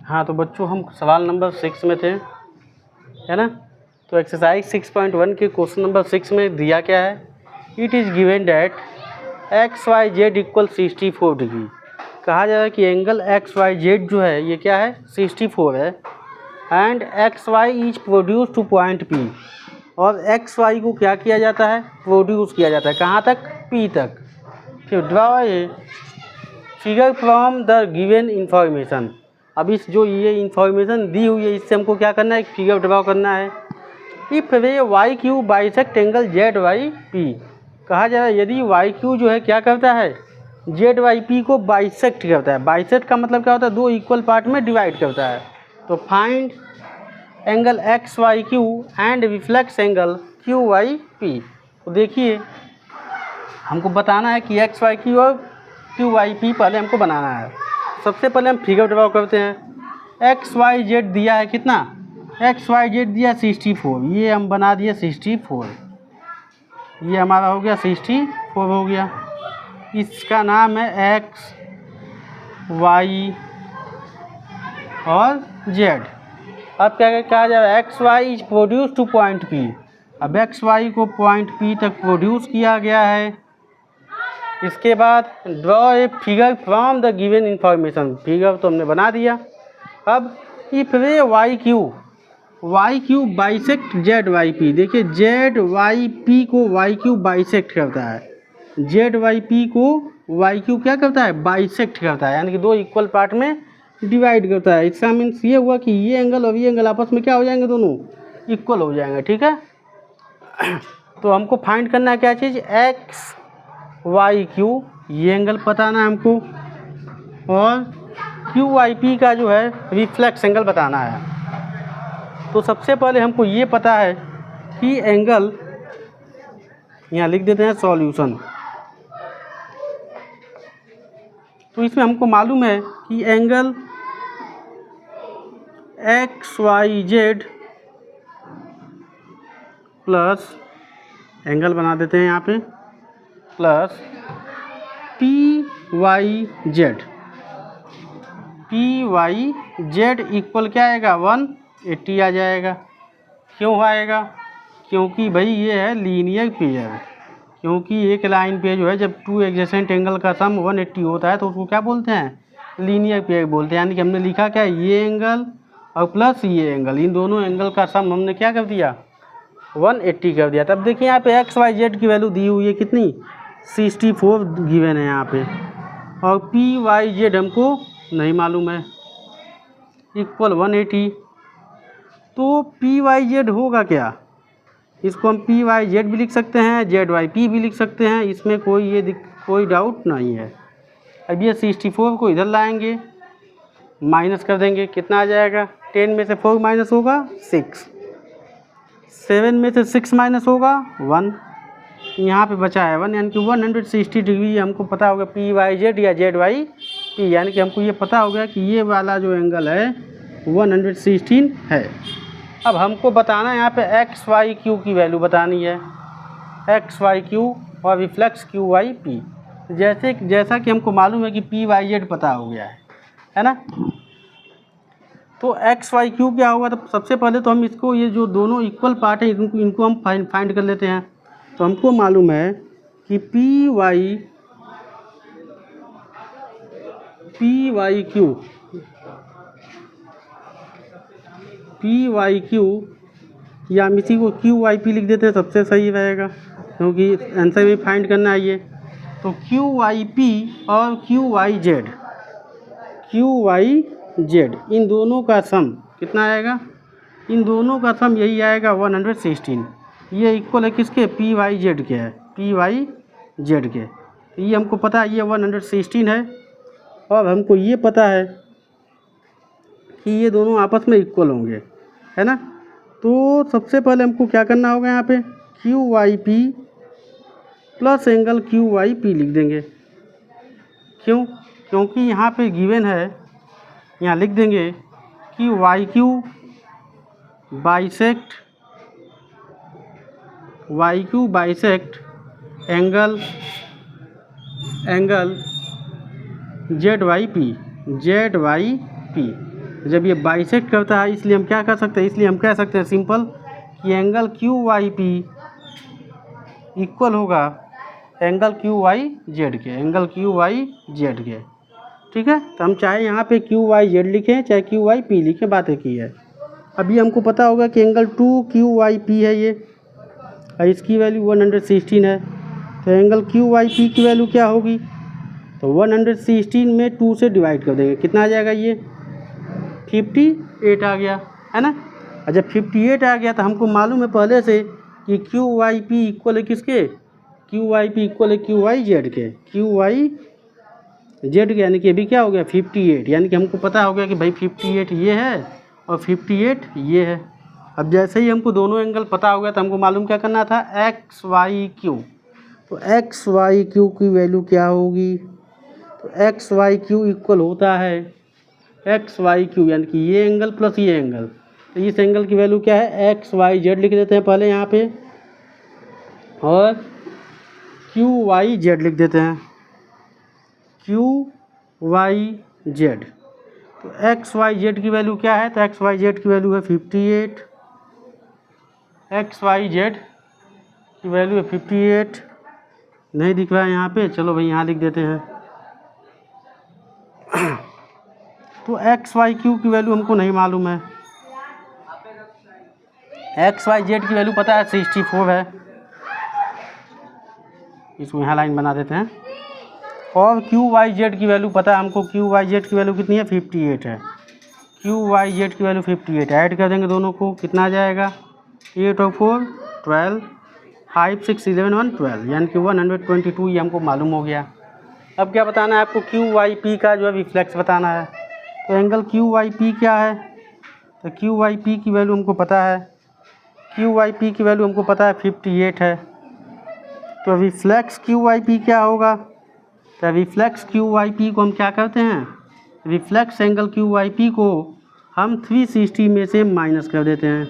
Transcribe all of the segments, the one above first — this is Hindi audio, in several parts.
हाँ तो बच्चों हम सवाल नंबर 6 में थे, है ना। तो एक्सरसाइज 6.1 के क्वेश्चन नंबर 6 में दिया क्या है, it is given that X Y Z equal 64 degree. कहा जा रहा है कि एंगल एक्स वाई जेड जो है ये क्या है, 64 है। And X Y is produce to point P, और एक्स वाई को क्या किया जाता है, प्रोड्यूस किया जाता है कहाँ तक, पी तक। फिर draw a figure from the given information. अब इस जो ये इंफॉर्मेशन दी हुई है इससे हमको क्या करना है, एक फिगर ड्रॉ करना है। If ray Y Q bisect angle Z Y P, कहा जा रहा है यदि वाई क्यू जो है क्या करता है, जेड वाई पी को बाइसेक्ट करता है। बाइसेक्ट का मतलब क्या होता है, दो इक्वल पार्ट में डिवाइड करता है। तो find angle X Y Q and reflex angle Q Y P. तो देखिए हमको बताना है कि एक्स वाई क्यू और क्यू वाई पी पहले हमको बनाना है। सबसे पहले हम फिगर ड्रॉ करते हैं। एक्स वाई जेड दिया है कितना, एक्स वाई जेड दिया 64, ये हम बना दिए 64, ये हमारा हो गया 64 हो गया। इसका नाम है एक्स वाई और जेड। अब क्या कहा जाए, X Y is produce to point P. अब एक्स वाई को पॉइंट पी तक प्रोड्यूस किया गया है। इसके बाद draw a figure from the given information, figure तो हमने बना दिया। अब if ray Y Q bisect Z Y P, देखिए जेड वाई पी को वाई क्यू बाइसेक्ट करता है, जेड वाई पी को वाई क्यू क्या करता है, बाइसेक्ट करता है, यानी कि दो इक्वल पार्ट में डिवाइड करता है। इसका मीन्स ये हुआ कि ये एंगल और ये एंगल आपस में क्या हो जाएंगे, दोनों इक्वल हो जाएंगे, ठीक है। तो हमको फाइंड करना है क्या चीज़, एक्स वाई क्यू, ये एंगल बताना है हमको, और क्यू वाई पी का जो है रिफ्लेक्स एंगल बताना है। तो सबसे पहले हमको ये पता है कि एंगल, यहाँ लिख देते हैं सॉल्यूशन। तो इसमें हमको मालूम है कि angle X Y Z plus, angle बना देते हैं यहाँ पे, plus P Y Z equal क्या आएगा, 180 आ जाएगा। क्यों आएगा, क्योंकि भाई ये है लीनियर पेयर। क्योंकि एक लाइन पे जो है जब टू एडजेसेंट एंगल का सम 180 होता है तो उसको क्या बोलते हैं, लीनियर पेयर बोलते हैं। यानी कि हमने लिखा क्या, ये एंगल और प्लस ये एंगल, इन दोनों एंगल का सम हमने क्या कर दिया, 180 कर दिया। तब देखिए यहाँ पे एक्स वाई जेड की वैल्यू दी हुई है कितनी, 64 गिवन है यहाँ पे, और पी वाई जेड हमको नहीं मालूम है, इक्वल 180। तो पी वाई जेड होगा क्या, इसको हम पी वाई जेड भी लिख सकते हैं, जेड वाई पी भी लिख सकते हैं, इसमें कोई डाउट नहीं है। अब ये 64 को इधर लाएंगे, माइनस कर देंगे, कितना आ जाएगा, 10 में से 4 माइनस होगा 6, 7 में से 6 माइनस होगा 1, यहाँ पे बचा है 1, यानी कि 160 डिग्री हमको पता होगा पी वाई जेड या जेड वाई पी, यानी कि हमको ये पता हो गया कि ये वाला जो एंगल है 116 है। अब हमको बताना है यहाँ पे एक्स वाई क्यू की वैल्यू बतानी है, एक्स वाई क्यू और रिफ्लेक्स क्यू वाई पी। जैसा कि हमको मालूम है कि पी वाई जेड पता हो गया है ना। तो एक्स वाई क्यू क्या होगा, तो सबसे पहले तो हम इसको, ये जो दोनों इक्वल पार्ट है इनको हम फाइंड कर लेते हैं। तो हमको मालूम है कि पी वाई क्यू या हम इसी को क्यू वाई पी लिख देते हैं, सबसे सही रहेगा क्योंकि आंसर में फाइंड करना है ये। तो क्यू वाई पी और क्यू वाई जेड इन दोनों का सम कितना आएगा, इन दोनों का सम यही आएगा 116। ये इक्वल है किसके, पी वाई जेड के है, पी वाई जेड के। ये हमको पता है ये 116 है, और हमको ये पता है कि ये दोनों आपस में इक्वल होंगे, है ना। तो सबसे पहले हमको क्या करना होगा, यहाँ पे Q Y P plus angle Q Y P लिख देंगे। क्यों, क्योंकि यहाँ पे गिवन है, यहाँ लिख देंगे कि Y Q bisect angle Z Y P. जब ये बाइसेक्ट करता है इसलिए हम क्या कर सकते हैं, इसलिए हम कह सकते हैं सिंपल कि angle Q Y P equal होगा एंगल क्यू वाई जेड के, एंगल क्यू वाई जेड के। ठीक है, तो हम चाहे यहाँ पे क्यू वाई जेड लिखें चाहे क्यू वाई पी लिखें, बातें की है। अभी हमको पता होगा कि एंगल 2 क्यू वाई पी है ये, और इसकी वैल्यू 116 है। तो एंगल क्यू वाई पी की वैल्यू क्या होगी, तो 116 में 2 से डिवाइड कर देंगे, कितना आ जाएगा ये 58 आ गया, है ना। और जब 58 आ गया तो हमको मालूम है पहले से कि क्यू वाई पी इक्वल है किसके, क्यू वाई पी इक्वल है क्यू वाई जेड के, क्यू वाई जेड के, यानी कि अभी क्या हो गया 58, यानी कि हमको पता हो गया कि भाई 58 ये है और 58 ये है। अब जैसे ही हमको दोनों एंगल पता हो गया तो हमको मालूम क्या करना था, एक्स वाई क्यू। तो एक्स वाई क्यू की वैल्यू क्या होगी, तो एक्स वाई क्यू इक्वल होता है एक्स वाई क्यू, यानी कि ये एंगल प्लस ये एंगल। तो इस एंगल की वैल्यू क्या है, एक्स वाई जेड लिख देते हैं पहले यहाँ पे, और क्यू वाई जेड लिख देते हैं, क्यू वाई जेड। तो एक्स वाई जेड की वैल्यू क्या है, तो एक्स वाई जेड की वैल्यू है 58, एक्स वाई जेड की वैल्यू है 58, नहीं दिख रहा है यहाँ पे, चलो भाई यहाँ लिख देते हैं। तो एक्स वाई क्यू की वैल्यू हमको नहीं मालूम है, एक्स वाई जेड की वैल्यू पता है 64 है, इसको यहाँ लाइन बना देते हैं। और क्यू वाई जेड की वैल्यू पता है हमको, क्यू वाई जेड की वैल्यू कितनी है 58 है, क्यू वाई जेड की वैल्यू 58, ऐड कर देंगे दोनों को, कितना आ जाएगा 8 और 4 12, 5 6 11 1 12, यानी कि 122 ये हमको मालूम हो गया। अब क्या बताना है आपको, क्यू वाई पी का जो है रिफ्लेक्स बताना है। तो एंगल क्यू वाई पी क्या है, तो क्यू वाई पी की वैल्यू हमको पता है, क्यू वाई पी की वैल्यू हमको पता है 58 है। तो रिफ्लेक्स क्यू वाई पी क्या होगा, तो रिफ्लेक्स क्यू वाई पी को हम क्या करते हैं, reflex angle Q Y P को हम 360 में से माइनस कर देते हैं,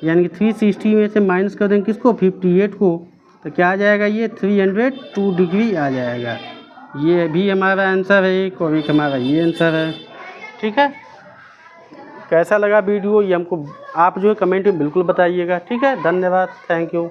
यानी कि 360 में से माइनस कर देंगे किसको 58 को, तो क्या आ जाएगा ये 302 डिग्री आ जाएगा। ये भी हमारा आंसर है एक, और एक हमारा ये आंसर है। ठीक है, कैसा लगा वीडियो ये हमको आप जो है कमेंट में बिल्कुल बताइएगा। ठीक है, धन्यवाद, थैंक यू।